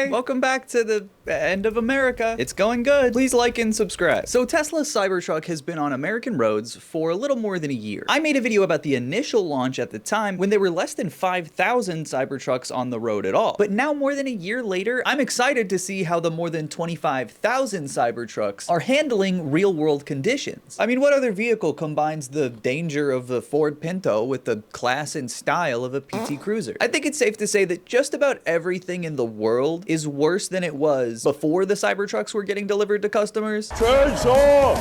Hi! Welcome back to the end of America. It's going good. Please like and subscribe. So Tesla's Cybertruck has been on American roads for a little more than a year. I made a video about the initial launch at the time when there were less than 5,000 Cybertrucks on the road at all. But now more than a year later, I'm excited to see how the more than 25,000 Cybertrucks are handling real-world conditions. I mean, what other vehicle combines the danger of the Ford Pinto with the class and style of a PT Cruiser? I think it's safe to say that just about everything in the world is worse than it was before the Cybertrucks were getting delivered to customers. Turns off!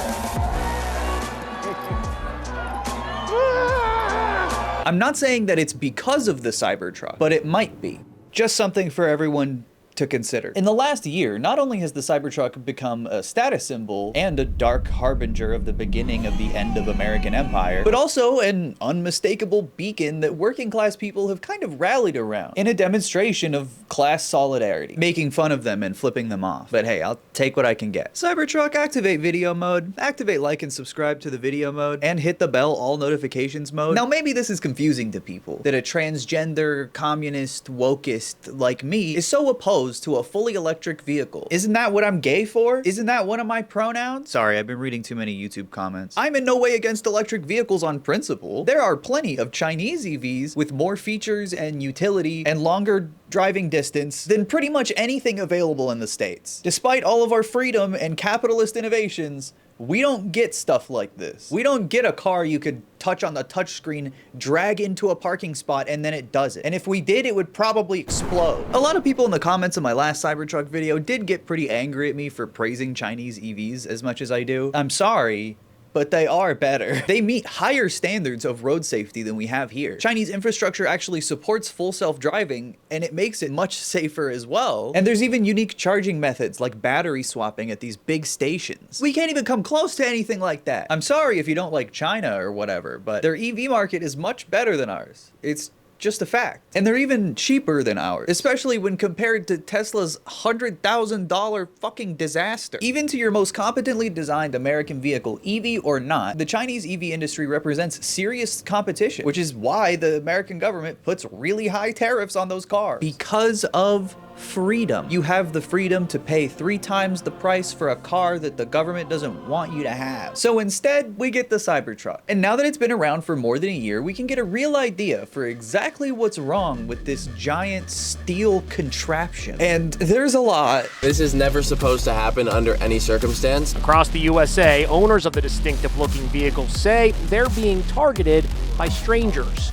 I'm not saying that it's because of the Cybertruck, but it might be. Just something for everyone to consider. In the last year, not only has the Cybertruck become a status symbol and a dark harbinger of the beginning of the end of American empire, but also an unmistakable beacon that working class people have kind of rallied around in a demonstration of class solidarity, making fun of them and flipping them off. But hey, I'll take what I can get. Cybertruck, activate video mode, activate like and subscribe to the video mode, and hit the bell all notifications mode. Now maybe this is confusing to people, that a transgender, communist, wokeist like me is so opposed to a fully electric vehicle. Isn't that what I'm gay for? Isn't that one of my pronouns? Sorry, I've been reading too many YouTube comments. I'm in no way against electric vehicles on principle. There are plenty of Chinese EVs with more features and utility and longer driving distance than pretty much anything available in the States. Despite all of our freedom and capitalist innovations, we don't get stuff like this. We don't get a car you could touch on the touchscreen, drag into a parking spot, and then it does it. And if we did, it would probably explode. A lot of people in the comments of my last Cybertruck video did get pretty angry at me for praising Chinese EVs as much as I do. I'm sorry, but they are better. They meet higher standards of road safety than we have here. Chinese infrastructure actually supports full self-driving, and it makes it much safer as well. And there's even unique charging methods like battery swapping at these big stations. We can't even come close to anything like that. I'm sorry if you don't like China or whatever, but their EV market is much better than ours. It's just a fact. And they're even cheaper than ours, especially when compared to Tesla's $100,000 fucking disaster. Even to your most competently designed American vehicle, EV or not, the Chinese EV industry represents serious competition, which is why the American government puts really high tariffs on those cars. Because of freedom. You have the freedom to pay 3 times the price for a car that the government doesn't want you to have. So instead, we get the Cybertruck. And now that it's been around for more than a year, we can get a real idea for exactly what's wrong with this giant steel contraption. And there's a lot. This is never supposed to happen under any circumstance. Across the USA, owners of the distinctive-looking vehicles say they're being targeted by strangers.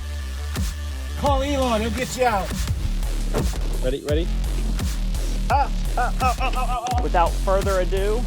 Call Elon, he'll get you out. Ready? Without further ado,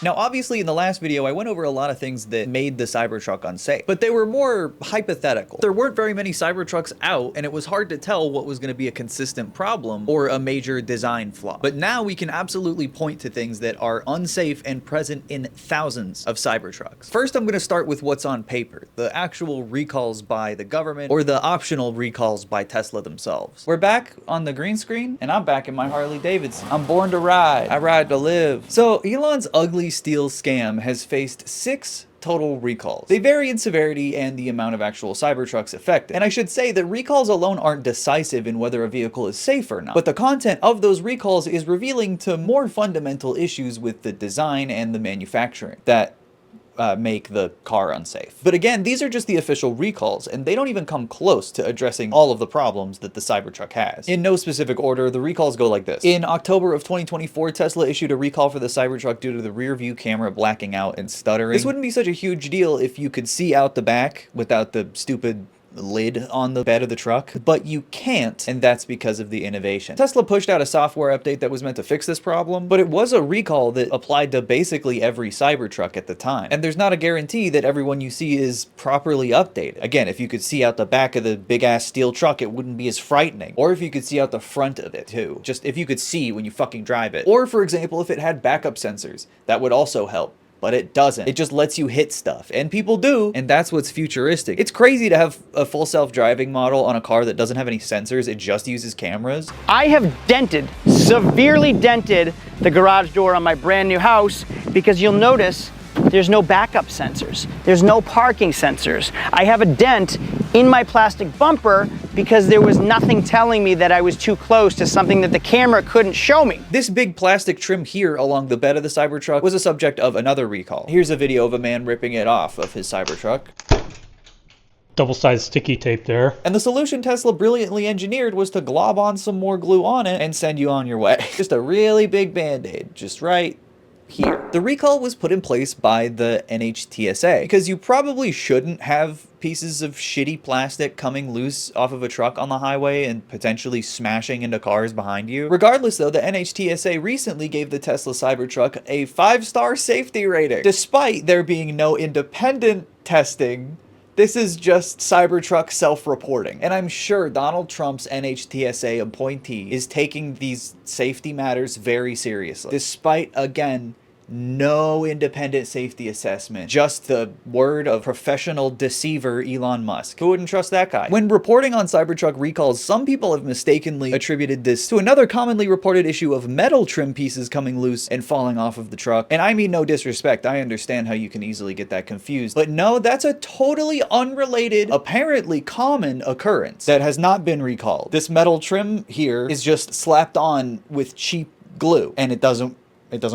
Now, obviously, in the last video, I went over a lot of things that made the Cybertruck unsafe, but they were more hypothetical. There weren't very many Cybertrucks out, and it was hard to tell what was going to be a consistent problem or a major design flaw. But now we can absolutely point to things that are unsafe and present in thousands of Cybertrucks. First, I'm going to start with what's on paper, the actual recalls by the government or the optional recalls by Tesla themselves. We're back on the green screen, and I'm back in my Harley Davidson. I'm born to ride. I ride to live. So Elon's ugly steel scam has faced 6 total recalls. They vary in severity and the amount of actual Cybertrucks affected. And I should say that recalls alone aren't decisive in whether a vehicle is safe or not, but the content of those recalls is revealing to more fundamental issues with the design and the manufacturing that make the car unsafe. But again, these are just the official recalls, and they don't even come close to addressing all of the problems that the Cybertruck has. In no specific order, the recalls go like this. In October of 2024, Tesla issued a recall for the Cybertruck due to the rear view camera blacking out and stuttering. This wouldn't be such a huge deal if you could see out the back without the stupid lid on the bed of the truck, but you can't, and that's because of the innovation. Tesla pushed out a software update that was meant to fix this problem, but it was a recall that applied to basically every Cybertruck at the time. And there's not a guarantee that everyone you see is properly updated. Again, if you could see out the back of the big-ass steel truck, it wouldn't be as frightening. Or if you could see out the front of it, too. Just if you could see when you fucking drive it. Or, for example, if it had backup sensors, that would also help. But it doesn't. It just lets you hit stuff. And people do, and that's what's futuristic. It's crazy to have a full self-driving model on a car that doesn't have any sensors. It just uses cameras. I have severely dented the garage door on my brand new house because you'll notice there's no backup sensors. There's no parking sensors. I have a dent in my plastic bumper because there was nothing telling me that I was too close to something that the camera couldn't show me. This big plastic trim here along the bed of the Cybertruck was a subject of another recall. Here's a video of a man ripping it off of his Cybertruck. Double-sided sticky tape there. And the solution Tesla brilliantly engineered was to glob on some more glue on it and send you on your way. Just a really big band-aid, just right here. The recall was put in place by the NHTSA because you probably shouldn't have pieces of shitty plastic coming loose off of a truck on the highway and potentially smashing into cars behind you. Regardless though, the NHTSA recently gave the Tesla Cybertruck a 5-star safety rating. Despite there being no independent testing, this is just Cybertruck self-reporting. And I'm sure Donald Trump's NHTSA appointee is taking these safety matters very seriously. Despite, again, no independent safety assessment, just the word of professional deceiver Elon Musk. Who wouldn't trust that guy? When reporting on Cybertruck recalls, some people have mistakenly attributed this to another commonly reported issue of metal trim pieces coming loose and falling off of the truck. And I mean no disrespect, I understand how you can easily get that confused. But no, that's a totally unrelated, apparently common occurrence that has not been recalled. This metal trim here is just slapped on with cheap glue, and it doesn't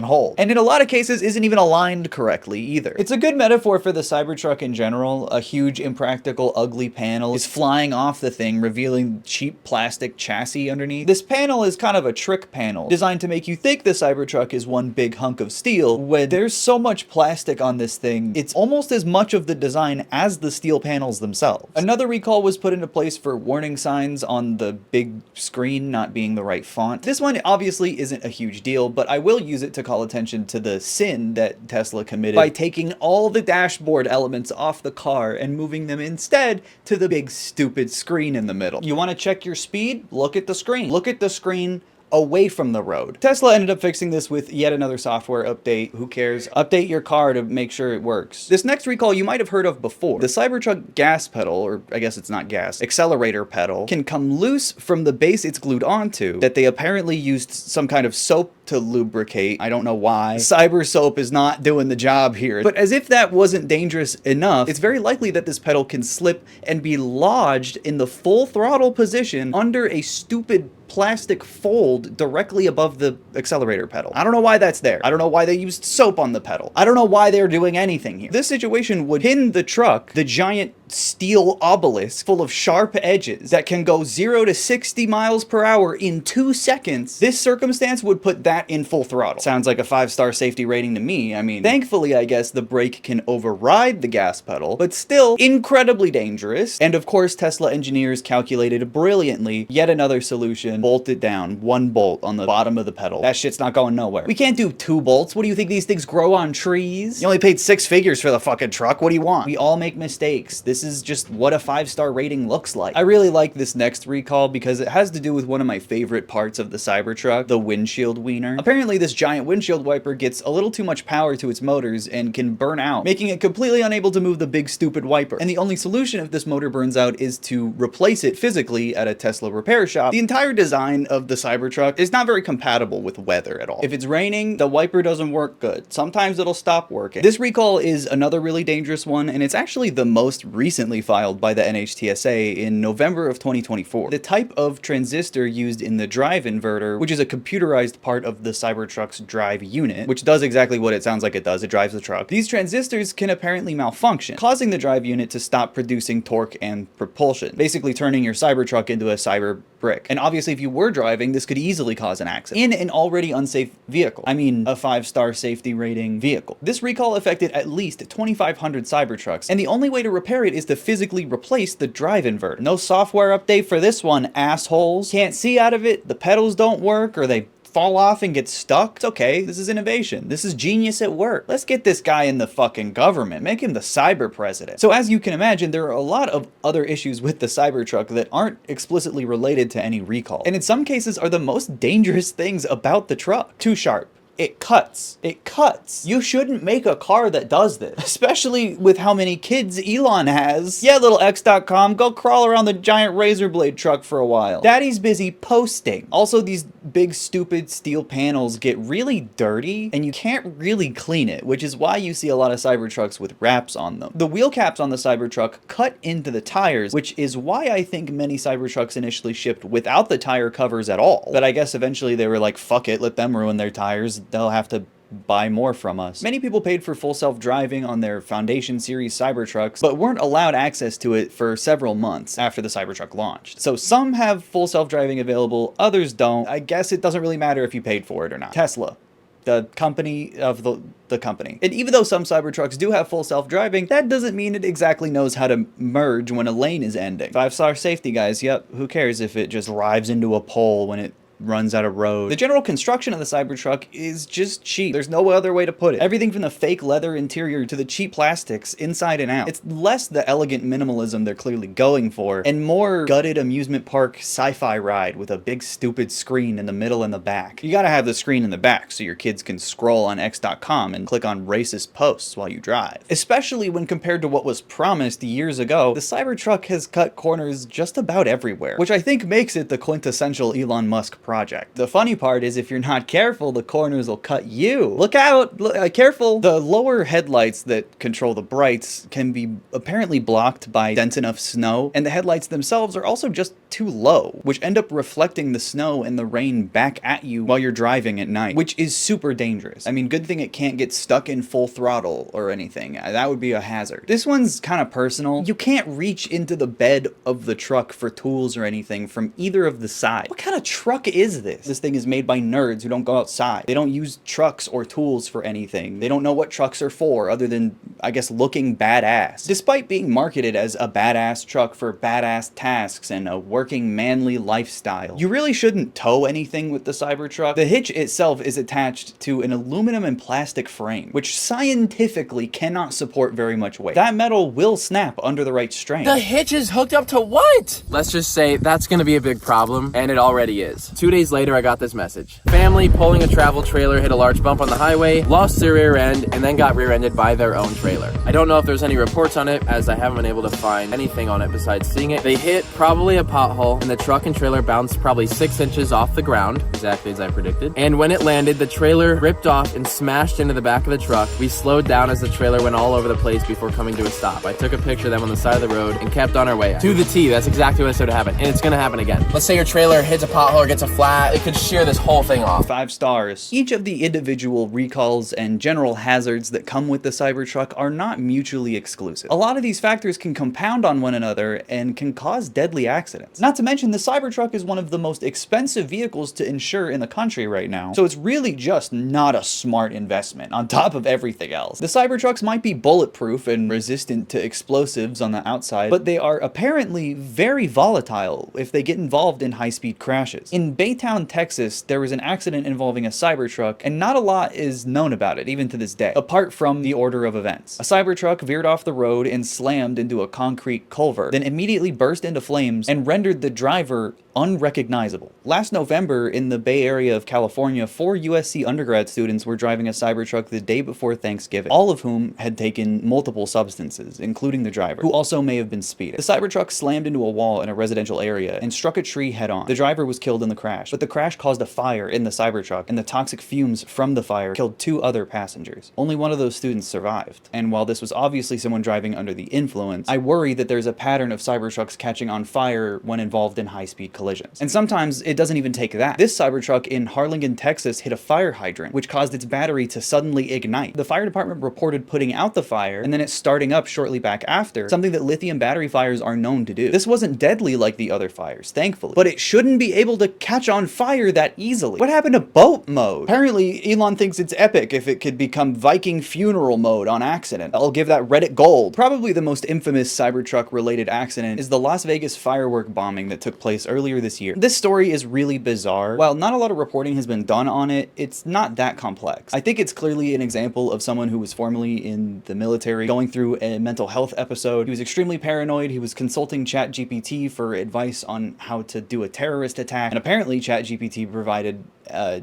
hold. And in a lot of cases isn't even aligned correctly either. It's a good metaphor for the Cybertruck in general. A huge, impractical, ugly panel is flying off the thing, revealing cheap plastic chassis underneath. This panel is kind of a trick panel, designed to make you think the Cybertruck is one big hunk of steel, when there's so much plastic on this thing, it's almost as much of the design as the steel panels themselves. Another recall was put into place for warning signs on the big screen not being the right font. This one obviously isn't a huge deal, but I will use it to call attention to the sin that Tesla committed by taking all the dashboard elements off the car and moving them instead to the big stupid screen in the middle. You want to check your speed? Look at the screen. Look at the screen away from the road. Tesla ended up fixing this with yet another software update. Who cares? Update your car to make sure it works. This next recall you might have heard of before. The Cybertruck gas pedal, or I guess it's not gas, accelerator pedal, can come loose from the base it's glued onto that they apparently used some kind of soap to lubricate. I don't know why. Cyber soap is not doing the job here. But as if that wasn't dangerous enough, it's very likely that this pedal can slip and be lodged in the full throttle position under a stupid plastic fold directly above the accelerator pedal. I don't know why that's there. I don't know why they used soap on the pedal. I don't know why they're doing anything here. This situation would pin the truck, the giant steel obelisk full of sharp edges that can go 0 to 60 miles per hour in 2 seconds. This circumstance would put that in full throttle. Sounds like a 5-star safety rating to me. I mean, thankfully, I guess the brake can override the gas pedal, but still incredibly dangerous. And of course, Tesla engineers calculated brilliantly yet another solution: bolt it down, 1 bolt on the bottom of the pedal. That shit's not going nowhere. We can't do 2 bolts. What do you think these things grow on trees? You only paid 6 figures for the fucking truck. What do you want? We all make mistakes. This is just what a 5-star rating looks like. I really like this next recall because it has to do with one of my favorite parts of the Cybertruck, the windshield wiener. Apparently this giant windshield wiper gets a little too much power to its motors and can burn out, making it completely unable to move the big stupid wiper. And the only solution if this motor burns out is to replace it physically at a Tesla repair shop. The entire design of the Cybertruck is not very compatible with weather at all. If it's raining, the wiper doesn't work good. Sometimes it'll stop working. This recall is another really dangerous one, and it's actually the most recently filed by the NHTSA in November of 2024. The type of transistor used in the drive inverter, which is a computerized part of the Cybertruck's drive unit, which does exactly what it sounds like it does. It drives the truck. These transistors can apparently malfunction, causing the drive unit to stop producing torque and propulsion, basically turning your Cybertruck into a cyber brick. And obviously if you were driving, this could easily cause an accident in an already unsafe vehicle. I mean, a 5-star safety rating vehicle. This recall affected at least 2,500 Cybertrucks, and the only way to repair it is to physically replace the drive inverter. No software update for this one, assholes. Can't see out of it, the pedals don't work, or they fall off and get stuck. It's okay. This is innovation. This is genius at work. Let's get this guy in the fucking government. Make him the cyber president. So as you can imagine, there are a lot of other issues with the Cybertruck that aren't explicitly related to any recall, and in some cases are the most dangerous things about the truck. Too sharp. it cuts. It cuts. You shouldn't make a car that does this, especially with how many kids Elon has. Yeah, little X.com, go crawl around the giant razor blade truck for a while. Daddy's busy posting. Also, these big stupid steel panels get really dirty and you can't really clean it, which is why you see a lot of Cybertrucks with wraps on them. The wheel caps on the Cybertruck cut into the tires, which is why I think many Cybertrucks initially shipped without the tire covers at all. But I guess eventually they were like, fuck it, let them ruin their tires. They'll have to buy more from us. Many people paid for full self-driving on their Foundation series Cybertrucks, but weren't allowed access to it for several months after the Cybertruck launched. So some have full self-driving available, others don't. I guess it doesn't really matter if you paid for it or not. Tesla, the company of the company. And even though some Cybertrucks do have full self-driving, that doesn't mean it exactly knows how to merge when a lane is ending. 5-star safety, guys. Yep, who cares if it just drives into a pole when it runs out of road. The general construction of the Cybertruck is just cheap. There's no other way to put it. Everything from the fake leather interior to the cheap plastics inside and out. It's less the elegant minimalism they're clearly going for, and more gutted amusement park sci-fi ride with a big stupid screen in the middle and the back. You gotta have the screen in the back so your kids can scroll on X.com and click on racist posts while you drive. Especially when compared to what was promised years ago, the Cybertruck has cut corners just about everywhere, which I think makes it the quintessential Elon Musk project. The funny part is if you're not careful, the corners will cut you. Look out! Careful! The lower headlights that control the brights can be apparently blocked by dense enough snow, and the headlights themselves are also just too low, which end up reflecting the snow and the rain back at you while you're driving at night, which is super dangerous. I mean, good thing it can't get stuck in full throttle or anything. That would be a hazard. This one's kind of personal. You can't reach into the bed of the truck for tools or anything from either of the sides. What kind of truck is this? This thing is made by nerds who don't go outside. They don't use trucks or tools for anything. They don't know what trucks are for other than, I guess, looking badass. Despite being marketed as a badass truck for badass tasks and a working manly lifestyle, you really shouldn't tow anything with the Cybertruck. The hitch itself is attached to an aluminum and plastic frame, which scientifically cannot support very much weight. That metal will snap under the right strain. The hitch is hooked up to what? Let's just say that's gonna be a big problem, and it already is. 2 days later, I got this message. Family pulling a travel trailer hit a large bump on the highway, lost their rear end, and then got rear-ended by their own trailer. I don't know if there's any reports on it, as I haven't been able to find anything on it besides seeing it. They hit probably a pothole, and the truck and trailer bounced probably 6 inches off the ground, exactly as I predicted. And when it landed, the trailer ripped off and smashed into the back of the truck. We slowed down as the trailer went all over the place before coming to a stop. I took a picture of them on the side of the road and kept on our way. To the T, that's exactly what said would happen, and it's gonna happen again. Let's say your trailer hits a pothole or gets a flat, it could shear this whole thing off. 5 stars. Each of the individual recalls and general hazards that come with the Cybertruck are not mutually exclusive. A lot of these factors can compound on one another and can cause deadly accidents. Not to mention, the Cybertruck is one of the most expensive vehicles to insure in the country right now, so it's really just not a smart investment on top of everything else. The Cybertrucks might be bulletproof and resistant to explosives on the outside, but they are apparently very volatile if they get involved in high-speed crashes. In Baytown, Texas, there was an accident involving a Cybertruck, and not a lot is known about it, even to this day, apart from the order of events. A Cybertruck veered off the road and slammed into a concrete culvert, then immediately burst into flames and rendered the driver unrecognizable. Last November, in the Bay Area of California, 4 USC undergrad students were driving a Cybertruck the day before Thanksgiving, all of whom had taken multiple substances, including the driver, who also may have been speeding. The Cybertruck slammed into a wall in a residential area and struck a tree head-on. The driver was killed in the crash, but the crash caused a fire in the Cybertruck, and the toxic fumes from the fire killed 2 other passengers. Only one of those students survived. And while this was obviously someone driving under the influence, I worry that there's a pattern of Cybertrucks catching on fire when involved in high-speed collisions. And sometimes it doesn't even take that. This Cybertruck in Harlingen, Texas hit a fire hydrant, which caused its battery to suddenly ignite. The fire department reported putting out the fire and then it starting up shortly back after, something that lithium battery fires are known to do. This wasn't deadly like the other fires, thankfully, but it shouldn't be able to catch on fire that easily. What happened to boat mode? Apparently, Elon thinks it's epic if it could become Viking funeral mode on accident. I'll give that Reddit gold. Probably the most infamous Cybertruck-related accident is the Las Vegas firework bombing that took place earlier this year. This story is really bizarre. While not a lot of reporting has been done on it, it's not that complex. I think it's clearly an example of someone who was formerly in the military going through a mental health episode. He was extremely paranoid. He was consulting ChatGPT for advice on how to do a terrorist attack, and apparently ChatGPT provided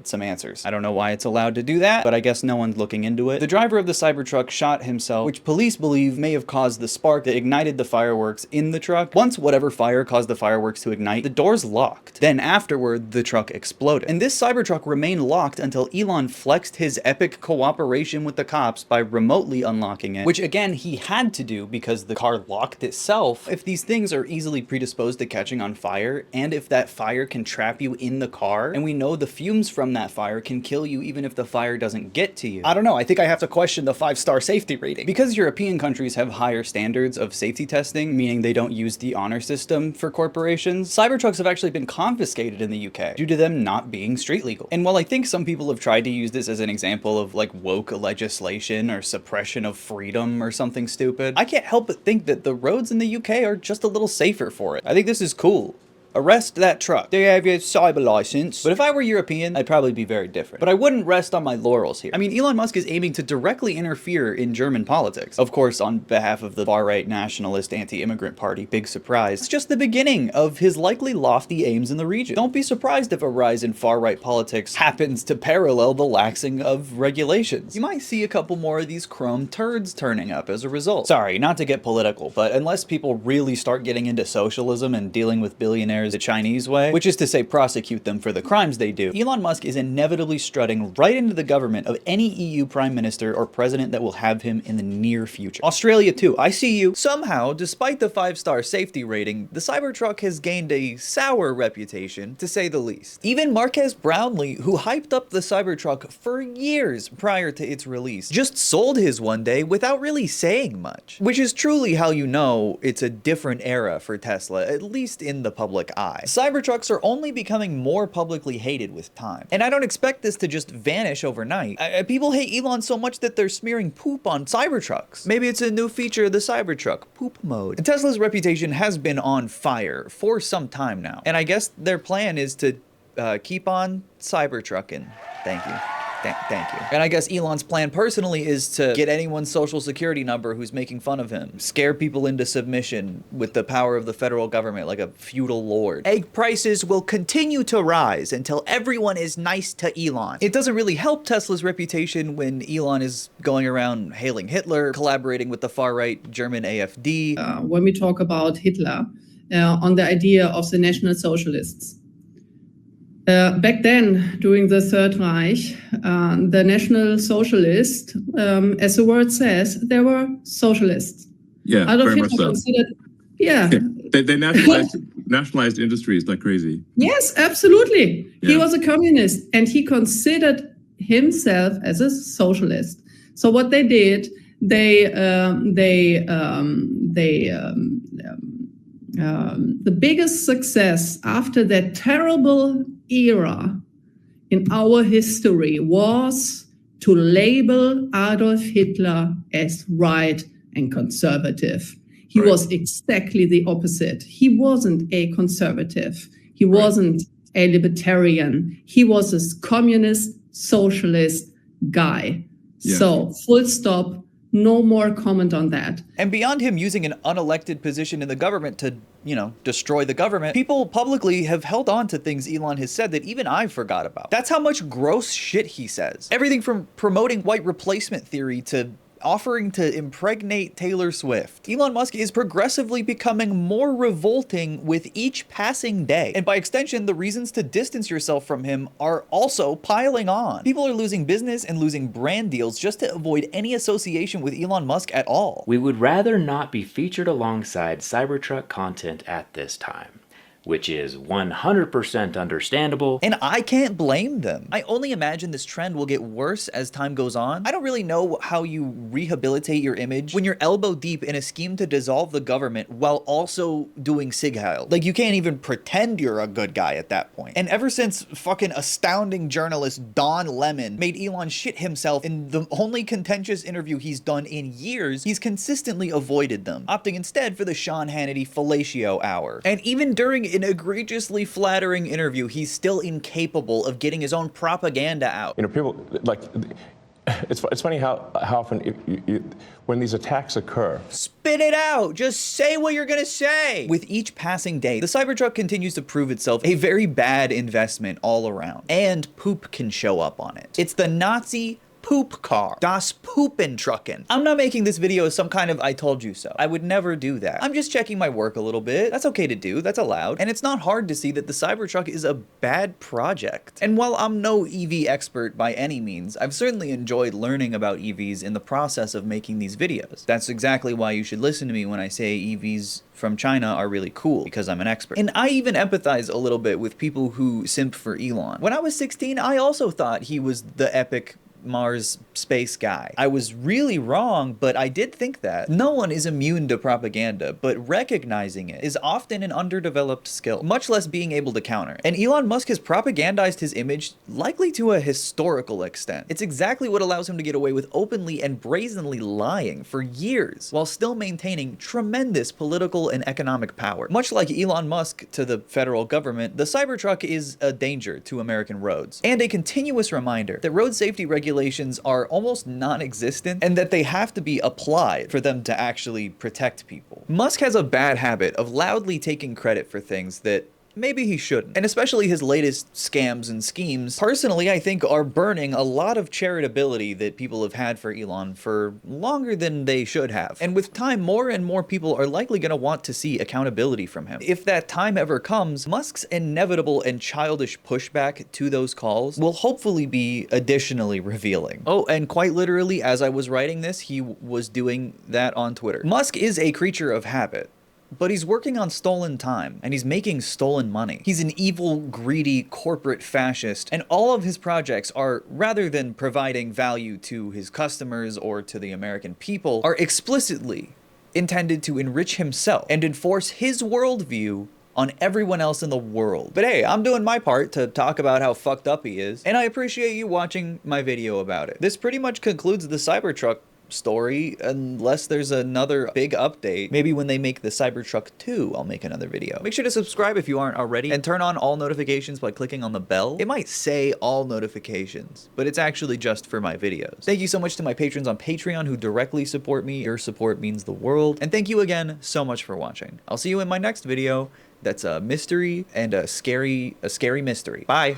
some answers. I don't know why it's allowed to do that, but I guess no one's looking into it. The driver of the Cybertruck shot himself, which police believe may have caused the spark that ignited the fireworks in the truck. Once whatever fire caused the fireworks to ignite, the doors locked. Then afterward, the truck exploded. And this Cybertruck remained locked until Elon flexed his epic cooperation with the cops by remotely unlocking it, which again, he had to do because the car locked itself. If these things are easily predisposed to catching on fire, and if that fire can trap you in the car, and we know the fumes from that fire can kill you even if the fire doesn't get to you. I don't know, I think I have to question the 5-star safety rating. Because European countries have higher standards of safety testing, meaning they don't use the honor system for corporations, Cybertrucks have actually been confiscated in the UK due to them not being street legal. And while I think some people have tried to use this as an example of like woke legislation or suppression of freedom or something stupid, I can't help but think that the roads in the UK are just a little safer for it. I think this is cool. Arrest that truck. They have your cyber license. But if I were European, I'd probably be very different. But I wouldn't rest on my laurels here. I mean, Elon Musk is aiming to directly interfere in German politics. Of course, on behalf of the far-right nationalist anti-immigrant party, big surprise. It's just the beginning of his likely lofty aims in the region. Don't be surprised if a rise in far-right politics happens to parallel the laxing of regulations. You might see a couple more of these chrome turds turning up as a result. Sorry, not to get political, but unless people really start getting into socialism and dealing with billionaires the Chinese way, which is to say prosecute them for the crimes they do, Elon Musk is inevitably strutting right into the government of any EU prime minister or president that will have him in the near future. Australia too, I see you. Somehow, despite the 5-star safety rating, the Cybertruck has gained a sour reputation, to say the least. Even Marques Brownlee, who hyped up the Cybertruck for years prior to its release, just sold his one day without really saying much. Which is truly how you know it's a different era for Tesla, at least in the public eye. Cybertrucks are only becoming more publicly hated with time. And I don't expect this to just vanish overnight. People hate Elon so much that they're smearing poop on Cybertrucks. Maybe it's a new feature of the Cybertruck, poop mode. Tesla's reputation has been on fire for some time now. And I guess their plan is to keep on Cybertrucking. Thank you. Thank you. And I guess Elon's plan personally is to get anyone's social security number who's making fun of him, scare people into submission with the power of the federal government like a feudal lord. Egg prices will continue to rise until everyone is nice to Elon. It doesn't really help Tesla's reputation when Elon is going around hailing Hitler, collaborating with the far-right German AfD. When we talk about Hitler, on the idea of the National Socialists. Back then, during the Third Reich, the National Socialists, as the word says, they were socialists. Yeah, Adolf very much Hitler so. Yeah. They nationalized industries like crazy. Yes, absolutely. Yeah. He was a communist, and he considered himself as a socialist. So what they did, the biggest success after that terrible era in our history was to label Adolf Hitler as right and conservative. He was exactly the opposite. He wasn't a conservative. He wasn't a libertarian. He was a communist, socialist guy. Yeah. So, full stop. No more comment on that. And beyond him using an unelected position in the government to, destroy the government, people publicly have held on to things Elon has said that even I forgot about. That's how much gross shit he says. Everything from promoting white replacement theory to offering to impregnate Taylor Swift. Elon Musk is progressively becoming more revolting with each passing day. And by extension, the reasons to distance yourself from him are also piling on. People are losing business and losing brand deals just to avoid any association with Elon Musk at all. We would rather not be featured alongside Cybertruck content at this time, which is 100% understandable. And I can't blame them. I only imagine this trend will get worse as time goes on. I don't really know how you rehabilitate your image when you're elbow deep in a scheme to dissolve the government while also doing Sig Heil. Like, you can't even pretend you're a good guy at that point. And ever since fucking astounding journalist Don Lemon made Elon shit himself in the only contentious interview he's done in years, he's consistently avoided them, opting instead for the Sean Hannity fellatio hour. And even during an egregiously flattering interview, he's still incapable of getting his own propaganda out. People like It's funny how often when these attacks occur. Spit it out! Just say what you're gonna say! With each passing day, the Cybertruck continues to prove itself a very bad investment all around. And poop can show up on it. It's the Nazi poop car. Das Poopentrucken. I'm not making this video as some kind of I told you so. I would never do that. I'm just checking my work a little bit. That's okay to do. That's allowed. And it's not hard to see that the Cybertruck is a bad project. And while I'm no EV expert by any means, I've certainly enjoyed learning about EVs in the process of making these videos. That's exactly why you should listen to me when I say EVs from China are really cool, because I'm an expert. And I even empathize a little bit with people who simp for Elon. When I was 16, I also thought he was the epic Mars space guy. I was really wrong, but I did think that. No one is immune to propaganda, but recognizing it is often an underdeveloped skill, much less being able to counter. And Elon Musk has propagandized his image likely to a historical extent. It's exactly what allows him to get away with openly and brazenly lying for years, while still maintaining tremendous political and economic power. Much like Elon Musk to the federal government, the Cybertruck is a danger to American roads, and a continuous reminder that road safety regulations are almost non-existent and that they have to be applied for them to actually protect people. Musk has a bad habit of loudly taking credit for things that maybe he shouldn't. And especially his latest scams and schemes, personally, I think are burning a lot of charitability that people have had for Elon for longer than they should have. And with time, more and more people are likely going to want to see accountability from him. If that time ever comes, Musk's inevitable and childish pushback to those calls will hopefully be additionally revealing. Oh, and quite literally, as I was writing this, he was doing that on Twitter. Musk is a creature of habit, but he's working on stolen time, and he's making stolen money. He's an evil, greedy, corporate fascist, and all of his projects are, rather than providing value to his customers or to the American people, are explicitly intended to enrich himself and enforce his worldview on everyone else in the world. But hey, I'm doing my part to talk about how fucked up he is, and I appreciate you watching my video about it. This pretty much concludes the Cybertruck story, unless there's another big update. Maybe when they make the Cybertruck 2, I'll make another video. Make sure to subscribe if you aren't already, and turn on all notifications by clicking on the bell. It might say all notifications, but it's actually just for my videos. Thank you so much to my patrons on Patreon who directly support me. Your support means the world. And thank you again so much for watching. I'll see you in my next video that's a mystery and a scary mystery. Bye.